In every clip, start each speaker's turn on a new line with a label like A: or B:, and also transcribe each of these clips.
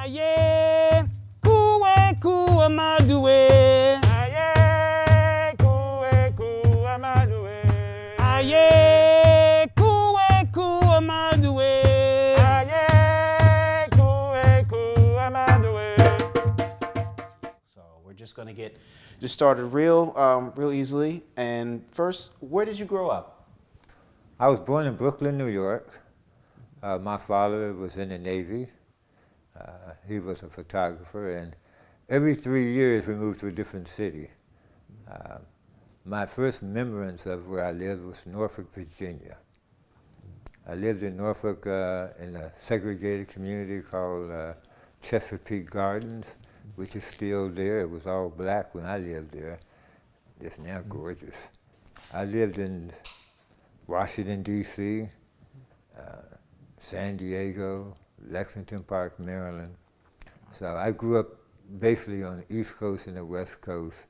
A: Aye, kuwe kuwa madue.
B: Aye, kuwe amadue.
A: Aye, kuwe kuwa madue.
B: Aye, kuwe amadue.
A: So we're just gonna get just started real easily. And first, where did you grow up?
C: I was born in Brooklyn, New York. My father was in the Navy. He was a photographer, and every 3 years we moved to a different city. My first remembrance of where I lived was Norfolk, Virginia. I lived in Norfolk in a segregated community called Chesapeake Gardens, which is still there. It was all black when I lived there. It's now gorgeous. I lived in Washington, D.C., San Diego, Lexington Park, Maryland. So I grew up basically on the East Coast and the West Coast.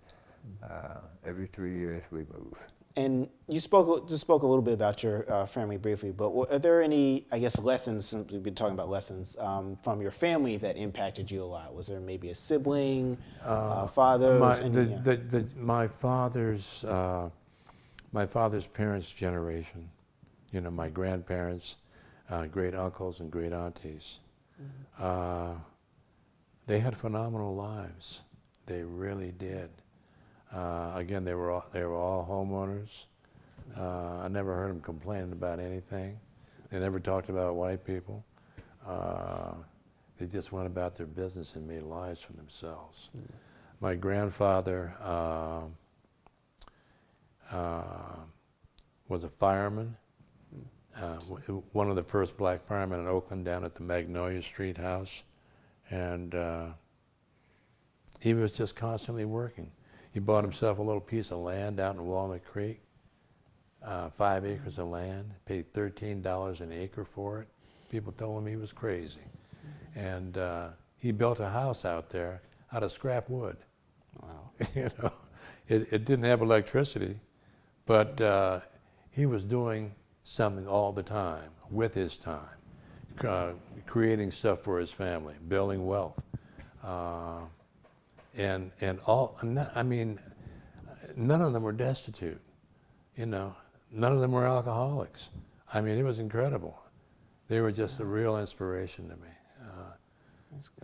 C: Every 3 years we move.
A: And you spoke a little bit about your family briefly, but are there any, I guess, lessons, since we've been talking about lessons, from your family that impacted you a lot? Was there maybe a sibling, father?
D: My father's parents' generation, you know, my grandparents, great uncles and great aunties, they had phenomenal lives. They really did. Again, they were all homeowners. I never heard them complaining about anything. They never talked about white people. They just went about their business and made lives for themselves. My grandfather was a fireman, one of the first black firemen in Oakland down at the Magnolia Street house. And he was just constantly working. He bought himself a little piece of land out in Walnut Creek, 5 acres of land, paid $13 an acre for it. People told him he was crazy. And he built a house out there out of scrap wood.
A: Wow.
D: You know, it didn't have electricity, but he was doing something all the time with his time, creating stuff for his family, building wealth. And all, I mean, none of them were destitute, you know. None of them were alcoholics. I mean, it was incredible. They were just a real inspiration to me.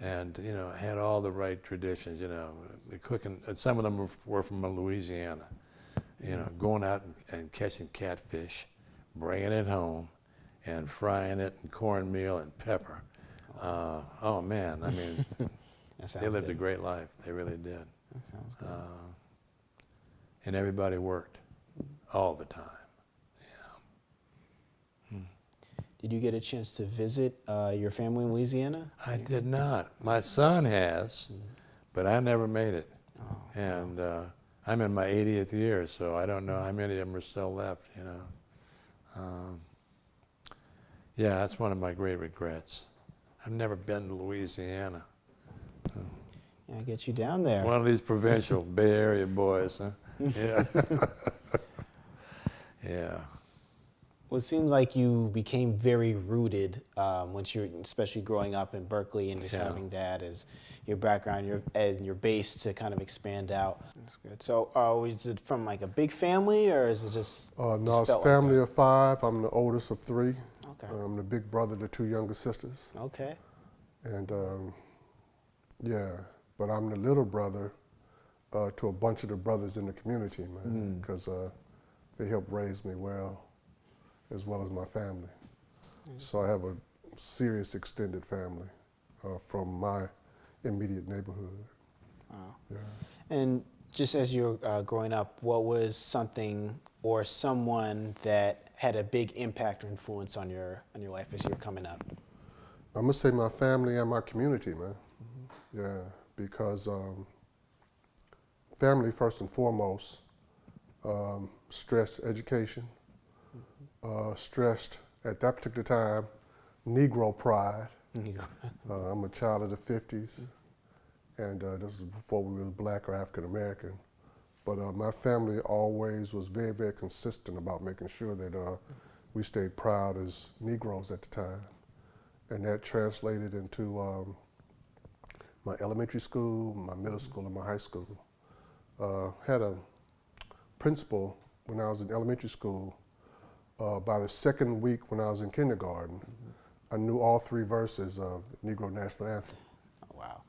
D: And, you know, had all the right traditions, you know, the cooking. Some of them were from Louisiana, you know, going out and catching catfish, bringing it home, and frying it in cornmeal and pepper. Oh, man, I mean, they lived a great life. They really did.
A: That sounds good.
D: And everybody worked all the time. Yeah.
A: Did you get a chance to visit your family in Louisiana?
D: I did not. My son has, but I never made it.
A: Oh,
D: And I'm in my 80th year, so I don't know how many of them are still left, you know. Yeah, that's one of my great regrets. I've never been to Louisiana.
A: Yeah, I get you down there.
D: One of these provincial Bay Area boys, huh? Yeah. Yeah.
A: Well, it seemed like you became very rooted once you're, especially growing up in Berkeley and just having that as your background and your base to kind of expand out. That's good. So is it from like a big family, or is it just
E: No,
A: just
E: it's a family of 5. I'm the oldest of 3.
A: Okay.
E: I'm the big brother to 2 younger sisters.
A: Okay.
E: And yeah, but I'm the little brother to a bunch of the brothers in the community, man, because they helped raise me well as my family. So I have a serious extended family from my immediate neighborhood.
A: Wow.
E: Yeah.
A: And just as you're growing up, what was something or someone that had a big impact or influence on your life as you were coming up?
E: I'm gonna say my family and my community, man. Yeah, because family first and foremost, stressed education, stressed at that particular time, Negro pride. I'm a child of the 50s, and this is before we were black or African American. But my family always was very, very consistent about making sure that we stayed proud as Negroes at the time. And that translated into my elementary school, my middle school, and my high school. Had a principal when I was in elementary school. By the second week when I was in kindergarten, I knew all 3 verses of the Negro National Anthem.
A: Oh, wow.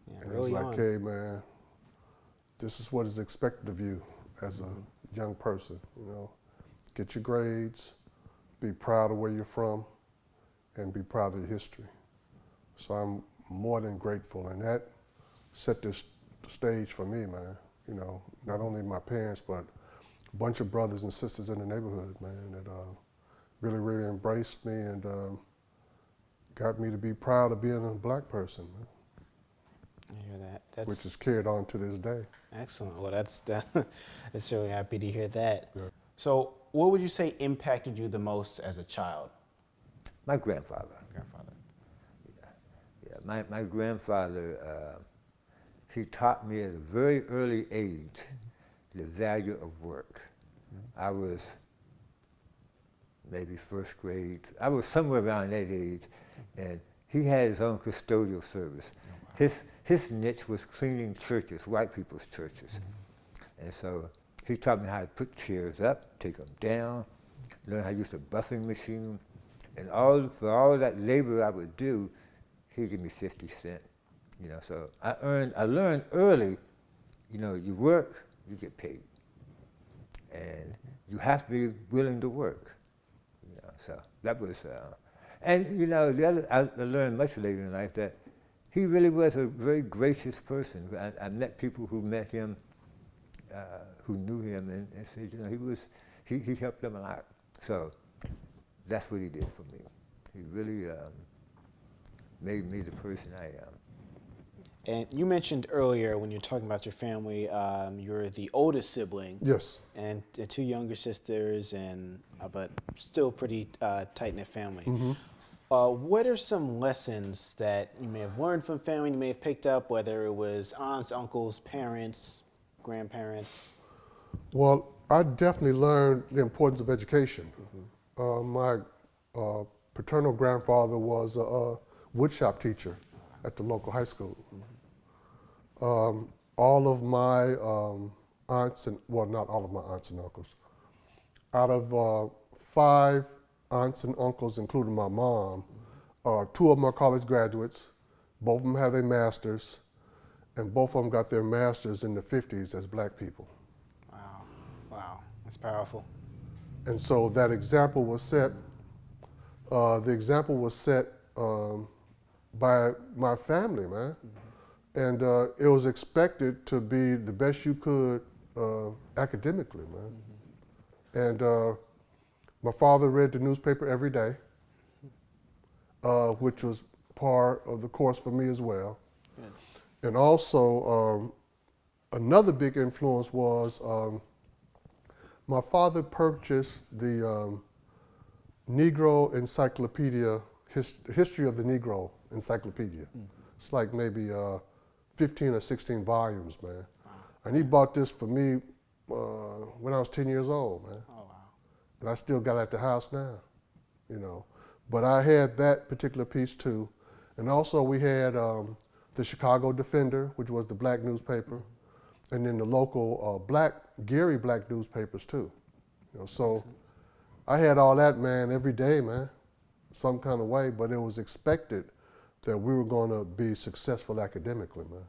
A: Yeah,
E: And it was
A: early
E: like,
A: on.
E: hey man, this is what is expected of you as a young person, you know. Get your grades, be proud of where you're from, and be proud of your history. So I'm more than grateful, and that set this stage for me, man. You know, not only my parents, but a bunch of brothers and sisters in the neighborhood, man, that really, really embraced me and got me to be proud of being a black person, man.
A: I hear that. That's
E: Which is carried on to this day.
A: excellent. Well, that's really happy to hear that.
E: Yeah.
A: So, what would you say impacted you the most as a child?
C: My grandfather.
A: Grandfather.
C: Yeah, my grandfather, he taught me at a very early age the value of work. I was maybe first grade. I was somewhere around that age, and he had his own custodial service. His niche was cleaning churches, white people's churches. And so he taught me how to put chairs up, take them down, learn how to use the buffing machine. And for all that labor I would do, he'd give me 50 cents. You know, so I learned early, you know, you work, you get paid. And you have to be willing to work. You know, so that was, and you know, the other, I learned much later in life that he really was a very gracious person. I met people who met him, who knew him, and said, you know, he helped them a lot. So that's what he did for me. He really made me the person I am.
A: And you mentioned earlier when you're talking about your family, you're the oldest sibling.
E: Yes.
A: And 2 younger sisters, and but still pretty tight-knit family. What are some lessons that you may have learned from family, you may have picked up, whether it was aunts, uncles, parents, grandparents?
E: Well, I definitely learned the importance of education. My paternal grandfather was a woodshop teacher at the local high school. All of my aunts and, well, not all of my aunts and uncles. Out of 5 aunts and uncles, including my mom, 2 of them are college graduates. Both of them have their masters, and both of them got their masters in the 50s as black people.
A: Wow, wow, that's powerful.
E: And so that example was set, the example was set by my family, man. And it was expected to be the best you could academically, man. And my father read the newspaper every day, which was part of the course for me as well.
A: Good.
E: And also, another big influence was my father purchased the Negro Encyclopedia, History of the Negro Encyclopedia. It's like maybe 15 or 16 volumes, man.
A: Wow.
E: And he bought this for me when I was 10 years old, man.
A: Oh, wow.
E: And I still got it at the house now, you know. But I had that particular piece too. And also we had the Chicago Defender, which was the black newspaper, and then the local Gary black newspapers too. You know, so I had all that, man, every day, man, some kind of way, but it was expected that we were going to be successful academically, man.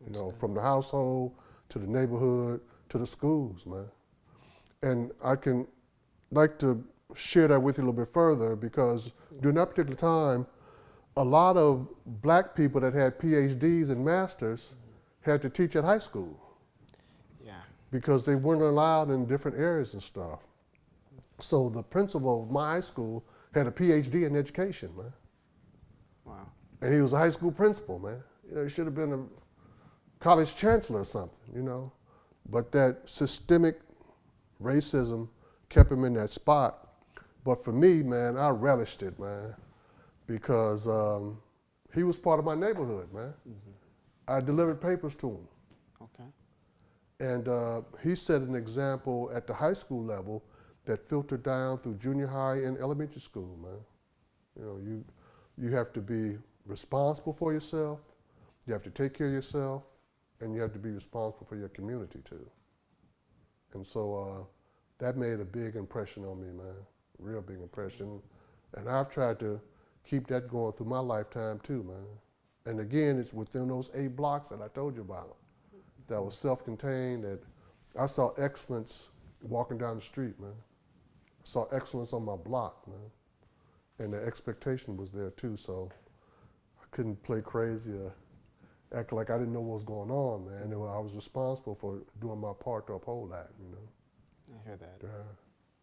E: You know, from the household to the neighborhood to the schools, man. And I can like to share that with you a little bit further because during that particular time, a lot of black people that had PhDs and masters had to teach at high school.
A: Yeah.
E: Because they weren't allowed in different areas and stuff. So the principal of my high school had a PhD in education, man.
A: Wow.
E: And he was a high school principal, man. You know, he should have been a college chancellor or something, you know. But that systemic racism kept him in that spot. But for me, man, I relished it, man, because he was part of my neighborhood, man. I delivered papers to him.
A: Okay.
E: And he set an example at the high school level that filtered down through junior high and elementary school, man. You know, you have to be responsible for yourself. You have to take care of yourself, and you have to be responsible for your community too. And so that made a big impression on me, man, real big impression. And I've tried to keep that going through my lifetime too, man. And again, it's within those 8 blocks that I told you about, that was self-contained, that I saw excellence walking down the street, man. I saw excellence on my block, man. And the expectation was there too, so I couldn't play crazy or act like I didn't know what was going on, man. I was responsible for doing my part to uphold that, you know.
A: I hear that.
E: Yeah.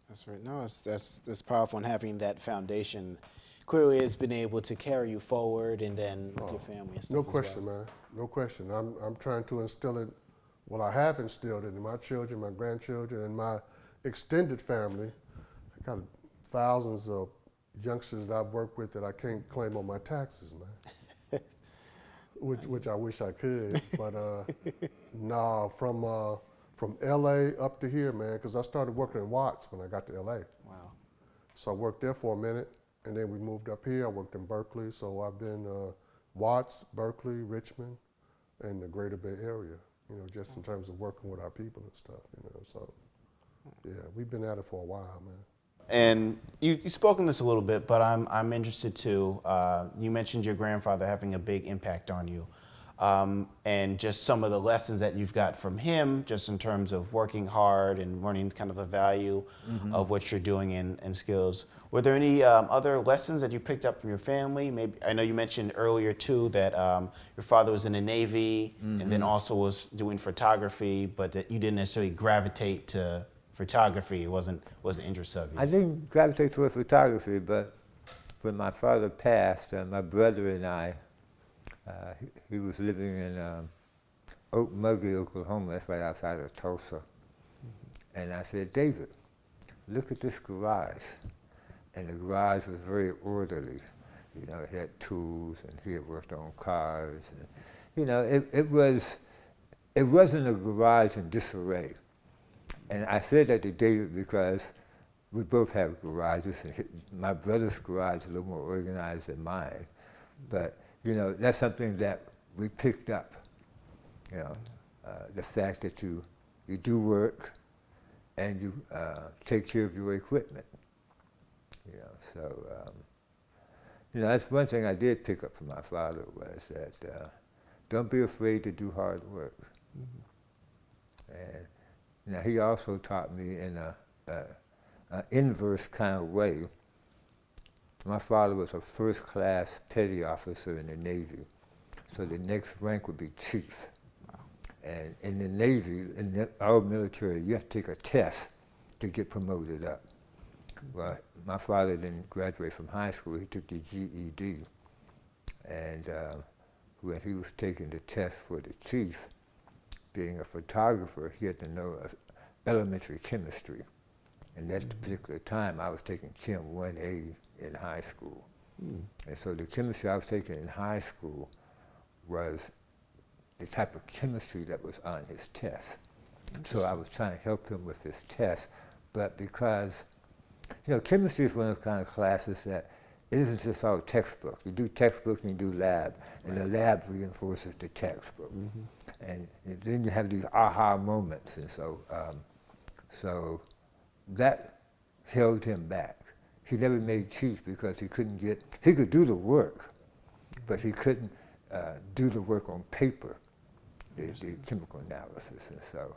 A: That's right. No, that's powerful, and having that foundation clearly has been able to carry you forward, and then with your family and stuff.
E: No question, man. No question. I'm trying to instill it. Well, I have instilled it in my children, my grandchildren, and my extended family. I got thousands of youngsters that I've worked with that I can't claim on my taxes, man. which I wish I could, but no, from LA up to here, man, because I started working in Watts when I got to LA.
A: Wow.
E: So I worked there for a minute, and then we moved up here. I worked in Berkeley, so I've been Watts, Berkeley, Richmond, and the greater Bay Area, you know, just in terms of working with our people and stuff, you know. So, yeah, we've been at it for a while, man.
A: And you spoke on this a little bit, but I'm interested too. You mentioned your grandfather having a big impact on you, and just some of the lessons that you've got from him, just in terms of working hard and learning kind of a value of what you're doing and skills. Were there any other lessons that you picked up from your family? Maybe I know you mentioned earlier too that your father was in the Navy and then also was doing photography, but that you didn't necessarily gravitate to photography. It wasn't interest of you.
C: I didn't gravitate toward photography, but when my father passed, my brother and I, he was living in Okmulgee, Oklahoma. That's right outside of Tulsa. And I said, David, look at this garage. And the garage was very orderly. You know, it had tools, and he had worked on cars. And, you know, it wasn't a garage in disarray. And I said that to David because we both have garages. And my brother's garage is a little more organized than mine. But, you know, that's something that we picked up. You know, the fact that you do work and you take care of your equipment. You know, so, you know, that's one thing I did pick up from my father was that don't be afraid to do hard work. And now, he also taught me in an inverse kind of way. My father was a first-class petty officer in the Navy, so the next rank would be chief. And in the Navy, in our military, you have to take a test to get promoted up. Well, my father didn't graduate from high school. He took the GED. And when he was taking the test for the chief, being a photographer, he had to know elementary chemistry. And at that particular time, I was taking Chem 1A in high school. And so the chemistry I was taking in high school was the type of chemistry that was on his test. So I was trying to help him with his test, but because, you know, chemistry is one of the kind of classes that it isn't just all textbook. You do textbook and you do lab, and the lab reinforces the textbook. And then you have these aha moments, and so so that held him back. He never made chief because he could do the work, but he couldn't do the work on paper, the chemical analysis. And so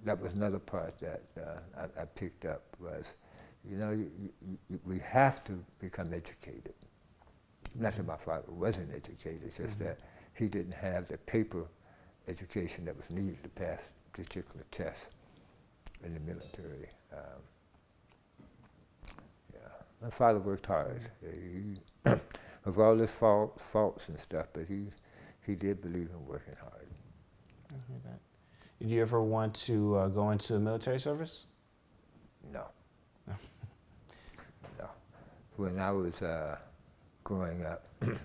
C: that was another part that I picked up was, you know, we have to become educated. Not that my father wasn't educated, it's just that he didn't have the paper education that was needed to pass particular tests in the military. My father worked hard. Of all his faults and stuff, but he did believe in working hard.
A: I hear that. Did you ever want to go into military service?
C: No. No. When I was growing up, the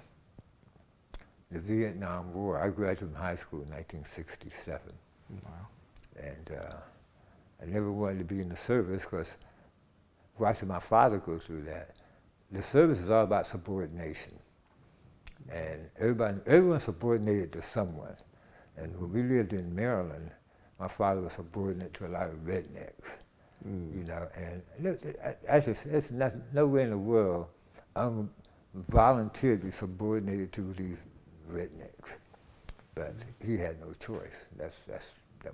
C: Vietnam War, I graduated from high school in 1967.
A: Wow.
C: And I never wanted to be in the service because watching my father go through that, the service is all about subordination. And everyone subordinated to someone. And when we lived in Maryland, my father was subordinate to a lot of rednecks, you know, and it's nowhere in the world I'm volunteered to be subordinated to these rednecks. But he had no choice. That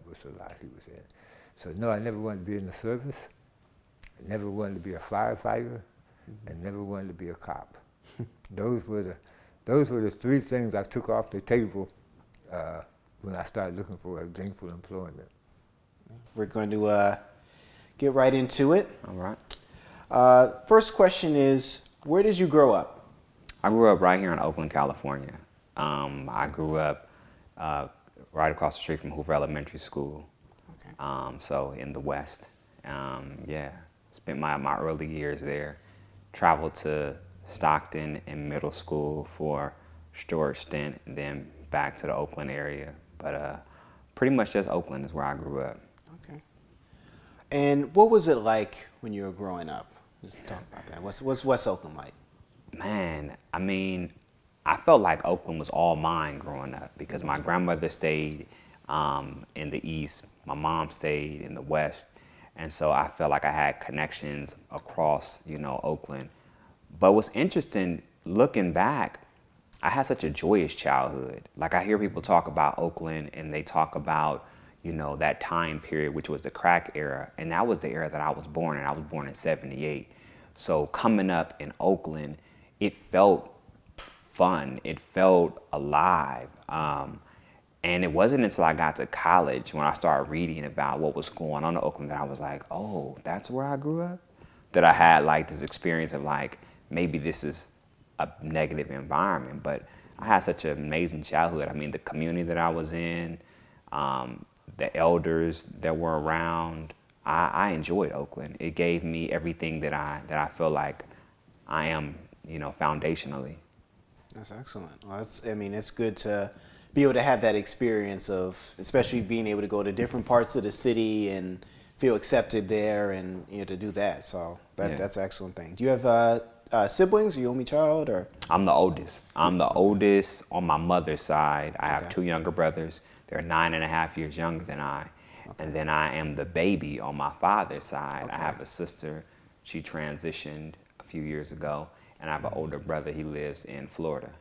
C: was the life he was in. So no, I never wanted to be in the service. I never wanted to be a firefighter, and never wanted to be a cop. Those were the three things I took off the table when I started looking for a gainful employment.
A: We're going to get right into it.
F: All right.
A: First question is, where did you grow up?
F: I grew up right here in Oakland, California. I grew up right across the street from Hoover Elementary School,
A: Okay.
F: so in the West. Yeah, spent my early years there. Traveled to Stockton in middle school for a short stint, and then back to the Oakland area. But pretty much just Oakland is where I grew up.
A: Okay. And what was it like when you were growing up? Just talk about that. What's West Oakland like?
F: Man, I mean, I felt like Oakland was all mine growing up because my grandmother stayed in the East, my mom stayed in the West, and so I felt like I had connections across, you know, Oakland. But what's interesting, looking back, I had such a joyous childhood. Like I hear people talk about Oakland and they talk about, you know, that time period, which was the crack era, and that was the era that I was born in. I was born in '78. So coming up in Oakland, it felt fun. It felt alive. And it wasn't until I got to college when I started reading about what was going on in Oakland that I was like, oh, that's where I grew up? That I had like this experience of like, maybe this is a negative environment, but I had such an amazing childhood. I mean, the community that I was in, the elders that were around, I enjoyed Oakland. It gave me everything that I feel like I am, you know, foundationally.
A: That's excellent. Well, it's good to be able to have that experience of, especially being able to go to different parts of the city and feel accepted there, and you know, to do that. So that's an excellent thing. Do you have siblings? Are you only child, or?
F: I'm the oldest. I'm the oldest on my mother's side. I have two younger brothers. They're 9.5 years younger than I. And then I am the baby on my father's side. I have a sister. She transitioned a few years ago. And I have an older brother. He lives in Florida.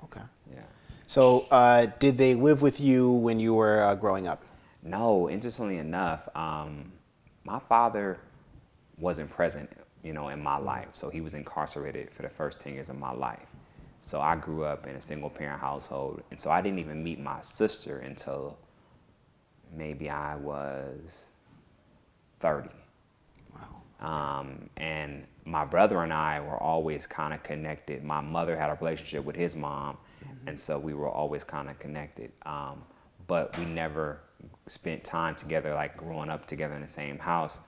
A: Okay.
F: Yeah.
A: So did they live with you when you were growing up?
F: No, interestingly enough, my father wasn't present, you know, in my life. So he was incarcerated for the first 10 years of my life. So I grew up in a single parent household. And so I didn't even meet my sister until maybe I was 30.
A: Wow.
F: And my brother and I were always kind of connected. My mother had a relationship with his mom, and so we were always kind of connected. But we never spent time together, like growing up together in the same house.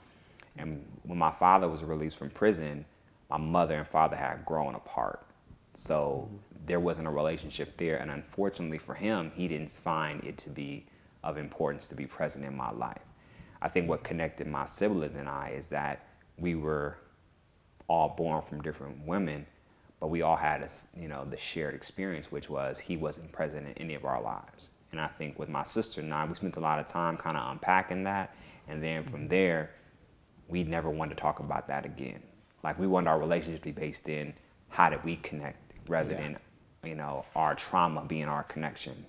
F: And when my father was released from prison, my mother and father had grown apart. So there wasn't a relationship there. And unfortunately for him, he didn't find it to be of importance to be present in my life. I think what connected my siblings and I is that we were all born from different women, but we all had, you know, the shared experience, which was he wasn't present in any of our lives. And I think with my sister and I, we spent a lot of time kind of unpacking that. And then from there, we never wanted to talk about that again. Like we wanted our relationship to be based in how did we connect rather than, you know, our trauma being our connection.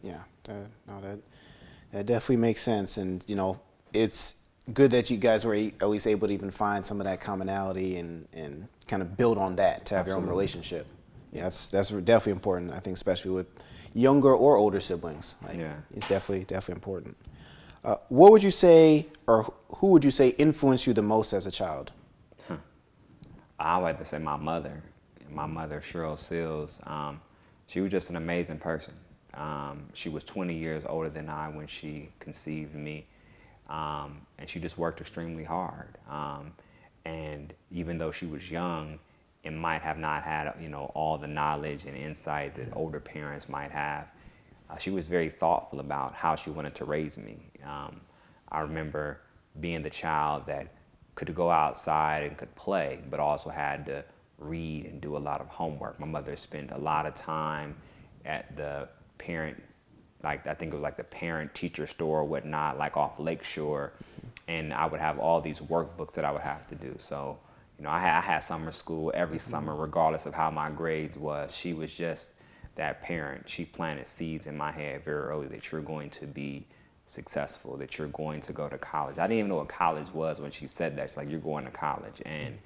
A: Yeah, that definitely makes sense. And, you know, it's good that you guys were at least able to even find some of that commonality and kind of build on that to have your own relationship. Yeah, that's definitely important, I think, especially with younger or older siblings. Like, it's definitely important. What would you say, or who would you say influenced you the most as a child?
F: I would like to say my mother. My mother, Cheryl Sills, she was just an amazing person. She was 20 years older than I when she conceived me. And she just worked extremely hard. And even though she was young and might have not had, you know, all the knowledge and insight that older parents might have, she was very thoughtful about how she wanted to raise me. I remember being the child that could go outside and could play, but also had to read and do a lot of homework. My mother spent a lot of time at the parent, like I think it was like the parent teacher store or whatnot, like off Lakeshore. And I would have all these workbooks that I would have to do. So, you know, I had summer school every summer, regardless of how my grades was. She was just that parent. She planted seeds in my head very early that you're going to be successful, that you're going to go to college. I didn't even know what college was when she said that. It's like, you're going to college. And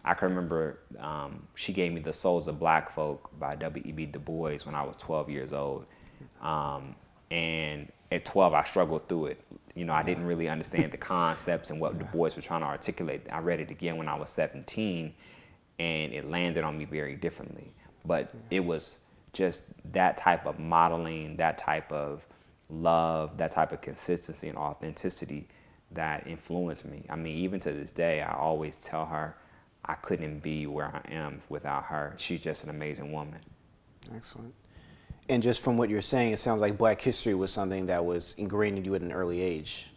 F: I can remember she gave me The Souls of Black Folk by W.E.B. Du Bois when I was 12 years old. And at 12, I struggled through it. You know, I didn't really understand the concepts and what Du Bois was trying to articulate. I read it again when I was 17, and it landed on me very differently. But it was just that type of modeling, that type of love, that type of consistency and authenticity that influenced me. I mean, even to this day, I always tell her I couldn't be where I am without her. She's just an amazing woman.
A: Excellent. And just from what you're saying, it sounds like Black history was something that was ingrained in you at an early age.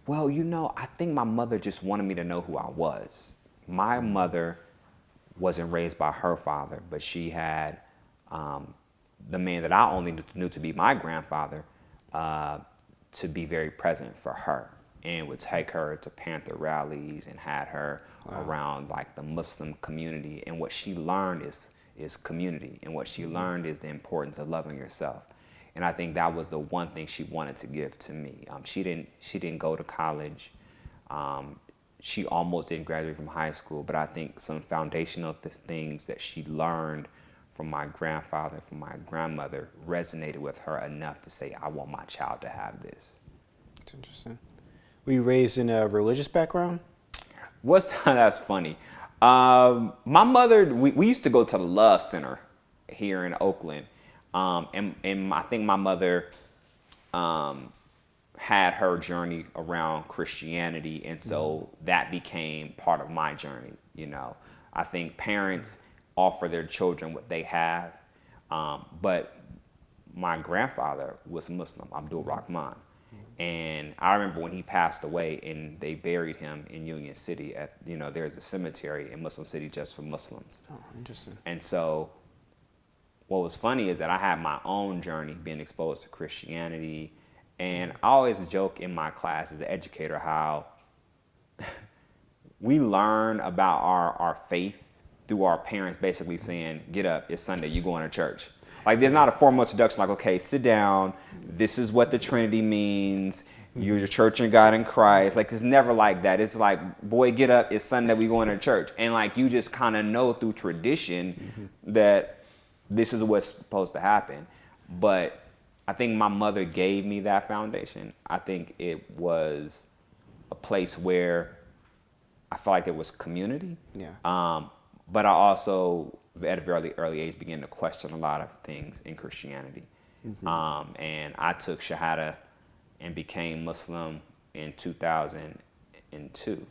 F: Well, you know, I think my mother just wanted me to know who I was. My mother wasn't raised by her father, but she had the man that I only knew to be my grandfather to be very present for her, and would take her to Panther rallies and had her around like the Muslim community. And what she learned is community, and what she learned is the importance of loving yourself. And I think that was the one thing she wanted to give to me. She didn't go to college. She almost didn't graduate from high school, but I think some foundational things that she learned from my grandfather, from my grandmother, resonated with her enough to say, I want my child to have this.
A: That's interesting. Were you raised in a religious background?
F: That's funny. My mother, we used to go to the Love Center here in Oakland. And I think my mother had her journey around Christianity. And so that became part of my journey. You know, I think parents offer their children what they have. But my grandfather was Muslim, Abdul Rahman. And I remember when he passed away and they buried him in Union City at, you know, there's a cemetery in Muslim City just for Muslims.
A: Oh, interesting.
F: And so what was funny is that I had my own journey being exposed to Christianity. And I always joke in my class as an educator how we learn about our faith through our parents basically saying, get up, it's Sunday, you going to church. Like, there's not a formal introduction like, okay, sit down, this is what the Trinity means, you're the church and God in Christ. Like, it's never like that. It's like, boy, get up, it's Sunday, we going to church. And like, you just kind of know through tradition that this is what's supposed to happen. But I think my mother gave me that foundation. I think it was a place where I felt like there was community.
A: Yeah.
F: But I also, at a very early age, began to question a lot of things in Christianity. And I took Shahada and became Muslim in 2002.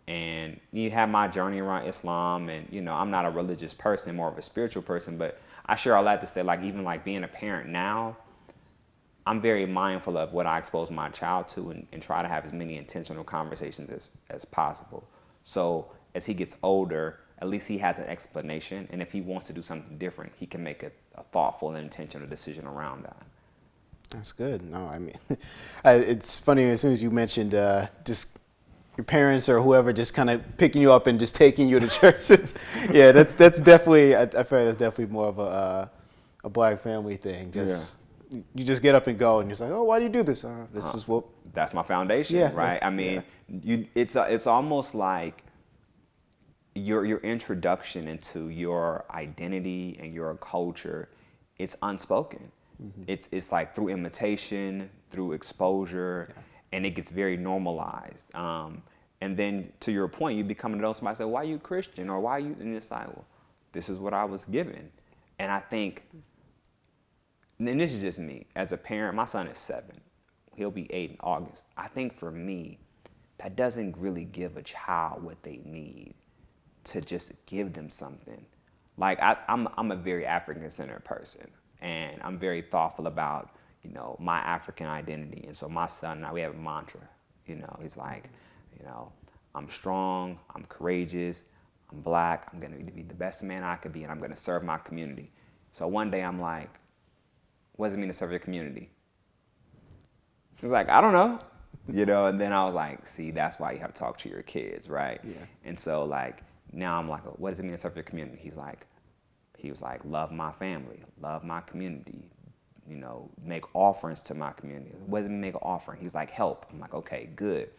F: And you have my journey around Islam, and, you know, I'm not a religious person, more of a spiritual person, but I share all that to say, like, even like being a parent now, I'm very mindful of what I expose my child to and try to have as many intentional conversations as possible. So as he gets older, at least he has an explanation. And if he wants to do something different, he can make a thoughtful and intentional decision around that.
A: That's good. No, I mean, it's funny, as soon as you mentioned just your parents or whoever just kind of picking you up and just taking you to church. Yeah, that's definitely, I feel like that's definitely more of a Black family thing. Just you just get up and go, and you're just like, oh, why do you do this? This is what.
F: That's my foundation,
A: Yeah,
F: right? I mean, it's almost like your introduction into your identity and your culture. It's unspoken. It's like through imitation, through exposure, and it gets very normalized. And then to your point, you become an adult, somebody say, why are you Christian? Or why are you, and it's like, well, this is what I was given. And I think, and this is just me, as a parent, my son is 7. He'll be 8 in August. I think for me, that doesn't really give a child what they need to just give them something. Like, I'm a very African-centered person, and I'm very thoughtful about, you know, my African identity. And so my son and I, we have a mantra, you know, he's like, you know, I'm strong, I'm courageous, I'm black. I'm going to be the best man I could be, and I'm going to serve my community. So one day I'm like, what does it mean to serve your community? He was like, I don't know. And then I was like, see, that's why you have to talk to your kids, right?
A: Yeah.
F: And so like, now I'm like, what does it mean to serve your community? He was like, love my family, love my community, make offerings to my community. What does it mean make an offering? He's like, help. I'm like, okay, good.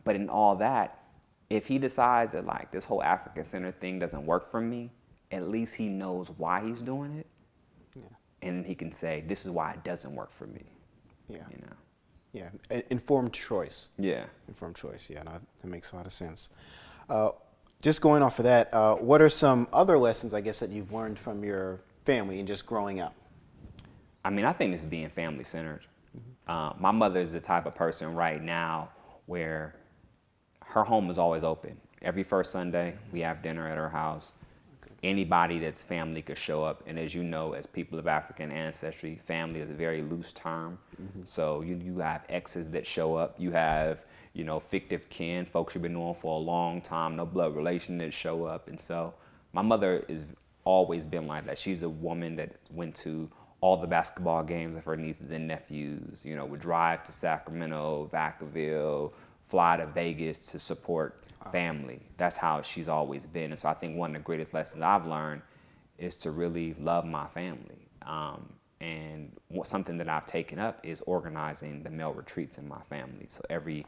F: But in all that, if he decides that like this whole African Center thing doesn't work for me, at least he knows why he's doing it.
A: Yeah.
F: And he can say, this is why it doesn't work for me.
A: Yeah. Yeah. Informed choice.
F: Yeah.
A: Informed choice. Yeah. No, that makes a lot of sense. Just going off of that, what are some other lessons, I guess, that you've learned from your family and just growing up?
F: I mean, I think it's being family centered. My mother is the type of person right now where her home is always open. Every first Sunday, we have dinner at her house. Anybody that's family could show up. And as you know, as people of African ancestry, family is a very loose term. So you have exes that show up. You have, fictive kin, folks you've been knowing for a long time, no blood relation that show up. And so my mother has always been like that. She's a woman that went to all the basketball games of her nieces and nephews, would drive to Sacramento, Vacaville, fly to Vegas to support family. That's how she's always been. And so I think one of the greatest lessons I've learned is to really love my family. And something that I've taken up is organizing the male retreats in my family. So every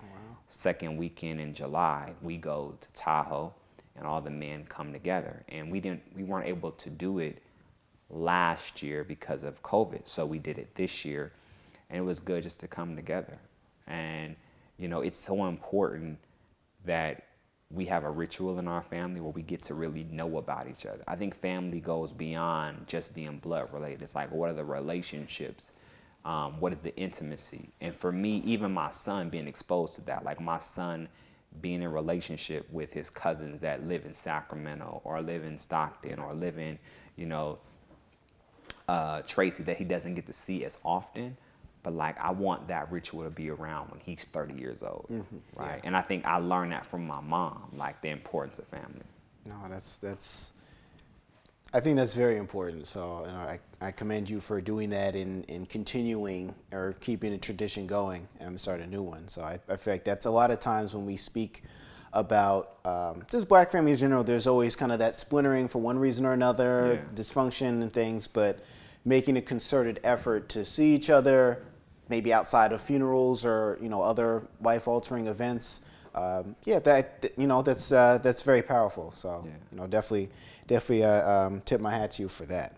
F: second weekend in July, we go to Tahoe and all the men come together. And we weren't able to do it last year because of COVID. So we did it this year, and it was good just to come together. And it's so important that we have a ritual in our family where we get to really know about each other. I think family goes beyond just being blood related. It's like, what are the relationships? What is the intimacy? And for me, even my son being exposed to that, like my son being in a relationship with his cousins that live in Sacramento or live in Stockton or live in, Tracy, that he doesn't get to see as often. But like, I want that ritual to be around when he's 30 years old, right? Yeah. And I think I learned that from my mom, like the importance of family.
A: No, I think that's very important. So I commend you for doing that and continuing or keeping a tradition going and starting a new one. So I feel like that's a lot of times when we speak about just black families in general, there's always kind of that splintering for one reason or another, dysfunction and things, but making a concerted effort to see each other, maybe outside of funerals or other life-altering events. That's very powerful. So definitely tip my hat to you for that.